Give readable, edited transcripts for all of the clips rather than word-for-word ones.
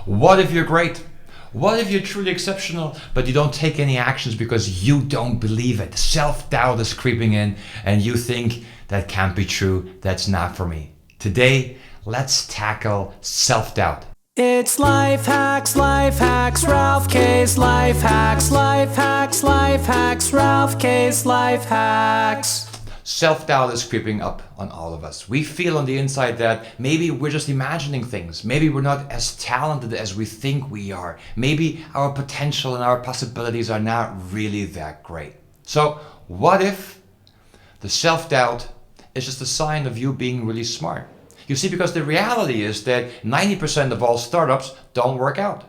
What if you're great? What if you're truly exceptional, but you don't take any actions because you don't believe it? Self-doubt is creeping in and you think that can't be true, that's not for me. Today, let's tackle self-doubt. It's life hacks, Ralph K's life hacks, Ralph K's life hacks. Self-doubt is creeping up on all of us. We feel on the inside that maybe we're just imagining things. Maybe we're not as talented as we think we are. Maybe our potential and our possibilities are not really that great. So what if the self-doubt is just a sign of you being really smart? You see, because the reality is that 90% of all startups don't work out.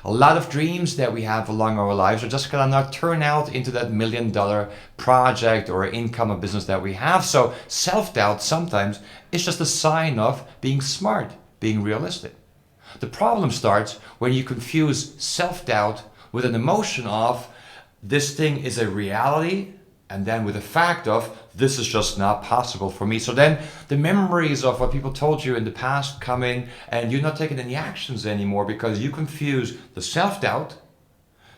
A lot of dreams that we have along our lives are just gonna not turn out into that $1 million project or income or business that we have. So self-doubt sometimes is just a sign of being smart, being realistic. The problem starts when you confuse self-doubt with an emotion of this thing is a reality, and then with the fact of this is just not possible for me. So then the memories of what people told you in the past come in and you're not taking any actions anymore because you confuse the self-doubt,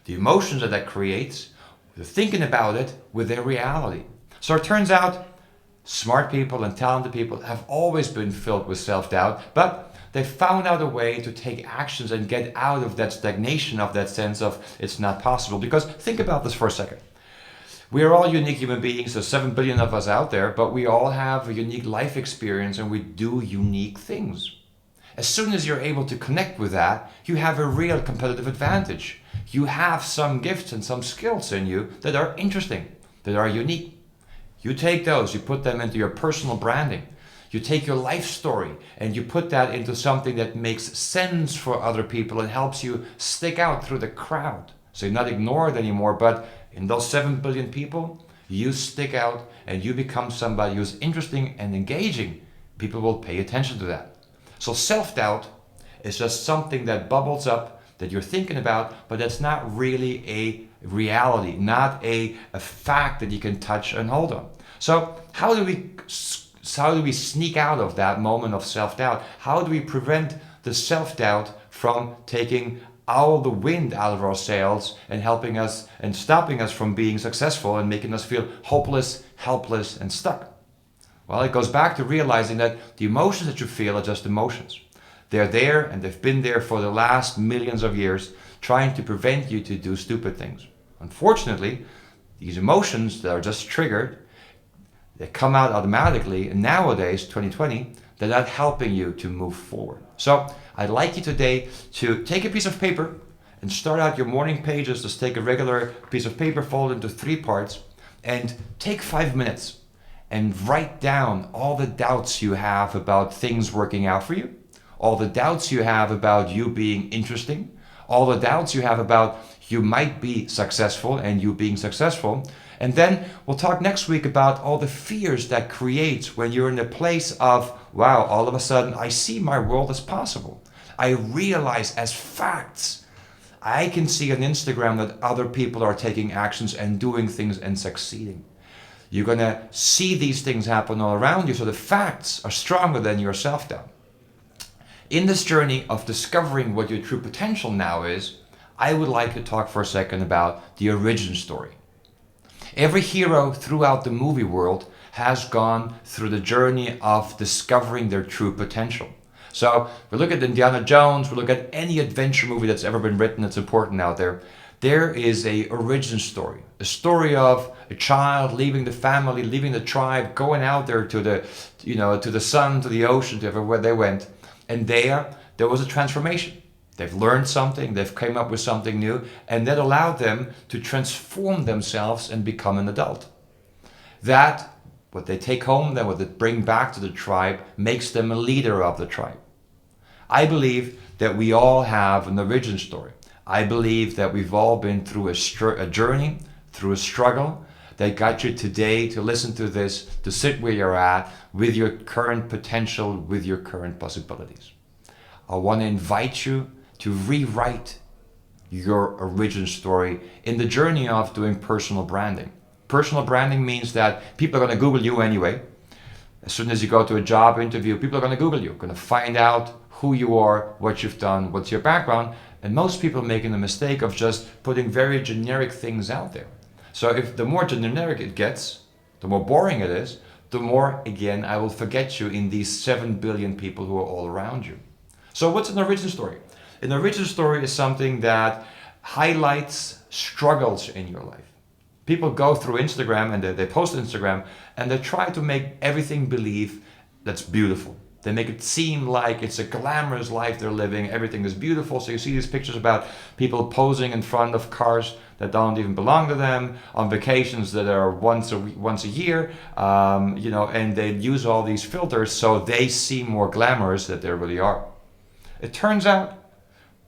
the emotions that creates, the thinking about it with their reality. So it turns out smart people and talented people have always been filled with self-doubt, but they found out a way to take actions and get out of that stagnation, of that sense of it's not possible. Because think about this for a second. We are all unique human beings, there's 7 billion of us out there, but we all have a unique life experience and we do unique things. As soon as you're able to connect with that, you have a real competitive advantage. You have some gifts and some skills in you that are interesting, that are unique. You take those, you put them into your personal branding. You take your life story and you put that into something that makes sense for other people and helps you stick out through the crowd. So you're not ignored anymore, but in those 7 billion people, you stick out and you become somebody who's interesting and engaging. People will pay attention to that. So self-doubt is just something that bubbles up that you're thinking about, but that's not really a reality, not a fact that you can touch and hold on. So how do we sneak out of that moment of self-doubt? How do we prevent the self-doubt from taking all the wind out of our sails and helping us and stopping us from being successful and making us feel hopeless, helpless, and stuck? Well, it goes back to realizing that the emotions that you feel are just emotions. They're there and they've been there for the last millions of years, trying to prevent you to do stupid things. Unfortunately, these emotions that are just triggered, they come out automatically, and nowadays, 2020, they're not helping you to move forward. So I'd like you today to take a piece of paper and start out your morning pages. Just take a regular piece of paper, fold it into 3 parts, and take 5 minutes and write down all the doubts you have about things working out for you, all the doubts you have about you being interesting, all the doubts you have about you might be successful and you being successful. And then we'll talk next week about all the fears that creates when you're in a place of, wow, all of a sudden I see my world as possible. I realize as facts. I can see on Instagram that other people are taking actions and doing things and succeeding. You're gonna see these things happen all around you, so the facts are stronger than your self-doubt. In this journey of discovering what your true potential now is, I would like to talk for a second about the origin story. Every hero throughout the movie world has gone through the journey of discovering their true potential. So we look at Indiana Jones, we look at any adventure movie that's ever been written that's important out there. There is a origin story, a story of a child leaving the family, leaving the tribe, going out there to the sun, to the ocean, to everywhere they went. And there was a transformation. They've learned something, they've come up with something new, and that allowed them to transform themselves and become an adult. That, what they take home, then what they bring back to the tribe, makes them a leader of the tribe. I believe that we all have an origin story. I believe that we've all been through a journey, through a struggle, that got you today to listen to this, to sit where you're at, with your current potential, with your current possibilities. I want to invite you to rewrite your origin story in the journey of doing personal branding. Personal branding means that people are going to Google you anyway. As soon as you go to a job interview, people are going to Google you, going to find out who you are, what you've done, what's your background. And most people making the mistake of just putting very generic things out there. So if the more generic it gets, the more boring it is, the more, again, I will forget you in these 7 billion people who are all around you. So what's an origin story? An origin story is something that highlights struggles in your life. People go through Instagram and they post Instagram and they try to make everything believe that's beautiful. They make it seem like it's a glamorous life they're living. Everything is beautiful. So you see these pictures about people posing in front of cars that don't even belong to them, on vacations that are once a year, and they use all these filters so they seem more glamorous than they really are. It turns out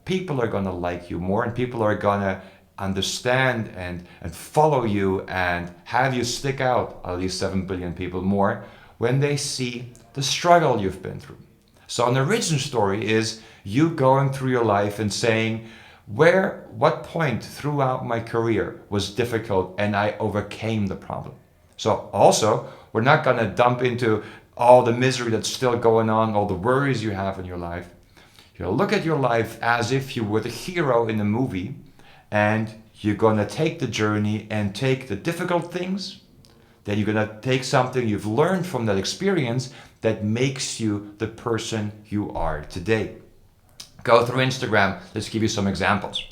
people are going to like you more, and people are going to understand and follow you and have you stick out of these 7 billion people more when they see the struggle you've been through. So an origin story is you going through your life and saying, what point throughout my career was difficult and I overcame the problem. So also, we're not going to dump into all the misery that's still going on, all the worries you have in your life. You look at your life as if you were the hero in a movie, and you're going to take the journey and take the difficult things. Then you're going to take something you've learned from that experience that makes you the person you are today. Go through Instagram. Let's give you some examples.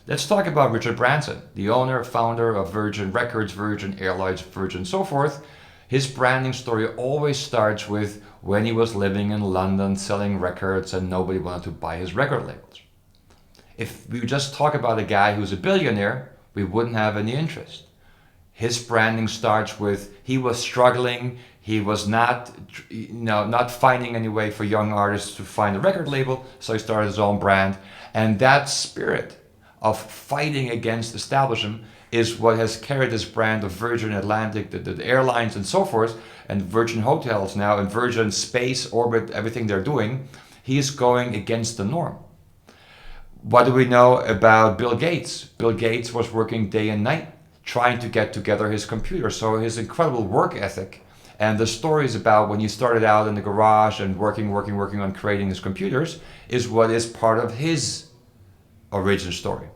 Let's talk about Richard Branson, the owner, founder of Virgin Records, Virgin Airlines, Virgin so forth. His branding story always starts with when he was living in London selling records and nobody wanted to buy his record labels. If we just talk about a guy who's a billionaire, we wouldn't have any interest. His branding starts with he was struggling, he was not finding any way for young artists to find a record label, so he started his own brand. And that spirit of fighting against establishment is what has carried this brand of Virgin Atlantic, the airlines and so forth, and Virgin Hotels now, and Virgin Space, Orbit, everything they're doing. He is going against the norm. What do we know about Bill Gates? Bill Gates was working day and night trying to get together his computer. So his incredible work ethic and the stories about when he started out in the garage and working on creating his computers is what is part of his origin story.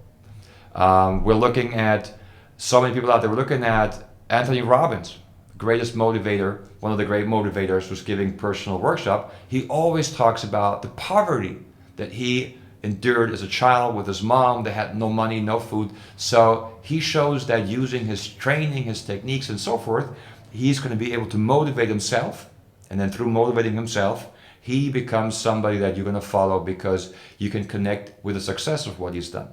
We're looking at so many people out there. We're looking at Anthony Robbins, greatest motivator, one of the great motivators who's giving personal workshop. He always talks about the poverty that he endured as a child with his mom. They had no money, no food. So he shows that using his training, his techniques and so forth, he's going to be able to motivate himself. And then through motivating himself, he becomes somebody that you're going to follow because you can connect with the success of what he's done.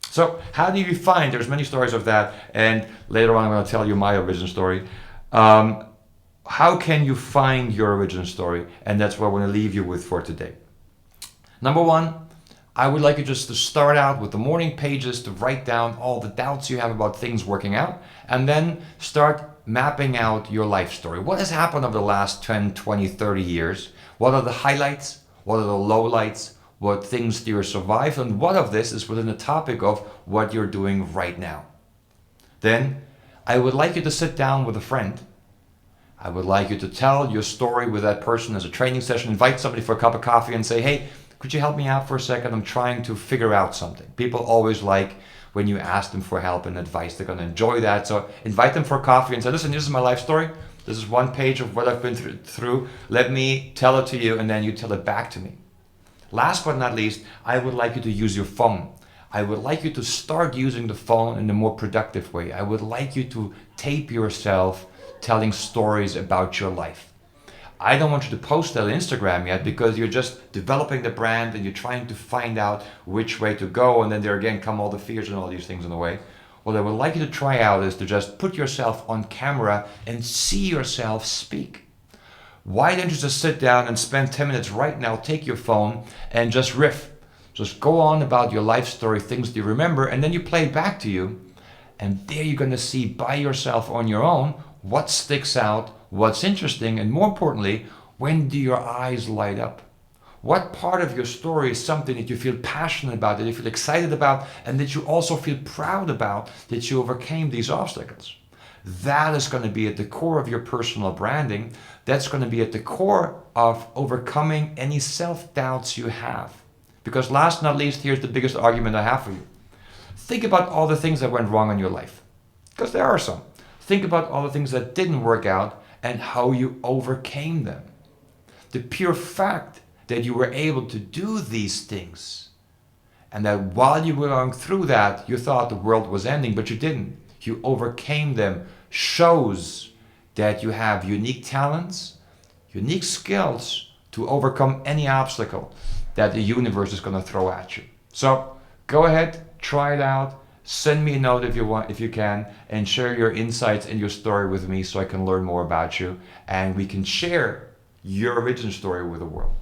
So how do you find, there's many stories of that, and later on I'm going to tell you my origin story. How can you find your origin story? And that's what I want to leave you with for today. Number one, I would like you just to start out with the morning pages to write down all the doubts you have about things working out, and then start mapping out your life story. What has happened over the last 10, 20, 30 years? What are the highlights? What are the lowlights? What things do you survive? And what of this is within the topic of what you're doing right now? Then I would like you to sit down with a friend. I would like you to tell your story with that person as a training session. Invite somebody for a cup of coffee and say, hey, could you help me out for a second? I'm trying to figure out something. People always like when you ask them for help and advice. They're going to enjoy that. So invite them for coffee and say, listen, this is my life story. This is one page of what I've been through. Let me tell it to you, and then you tell it back to me. Last but not least, I would like you to use your phone. I would like you to start using the phone in a more productive way. I would like you to tape yourself telling stories about your life. I don't want you to post that on Instagram yet because you're just developing the brand and you're trying to find out which way to go, and then there again come all the fears and all these things in the way. What I would like you to try out is to just put yourself on camera and see yourself speak. Why don't you just sit down and spend 10 minutes right now, take your phone and just riff. Just go on about your life story, things that you remember, and then you play it back to you. And there you're going to see by yourself on your own what sticks out, what's interesting, and more importantly, when do your eyes light up? What part of your story is something that you feel passionate about, that you feel excited about, and that you also feel proud about that you overcame these obstacles? That is going to be at the core of your personal branding. That's going to be at the core of overcoming any self-doubts you have. Because last but not least, here's the biggest argument I have for you. Think about all the things that went wrong in your life. Because there are some. Think about all the things that didn't work out and how you overcame them. The pure fact that you were able to do these things, and that while you were going through that, you thought the world was ending, but you didn't. You overcame them, shows that you have unique talents, unique skills to overcome any obstacle that the universe is going to throw at you. So go ahead, try it out. Send me a note if you want, if you can, and share your insights and your story with me so I can learn more about you and we can share your origin story with the world.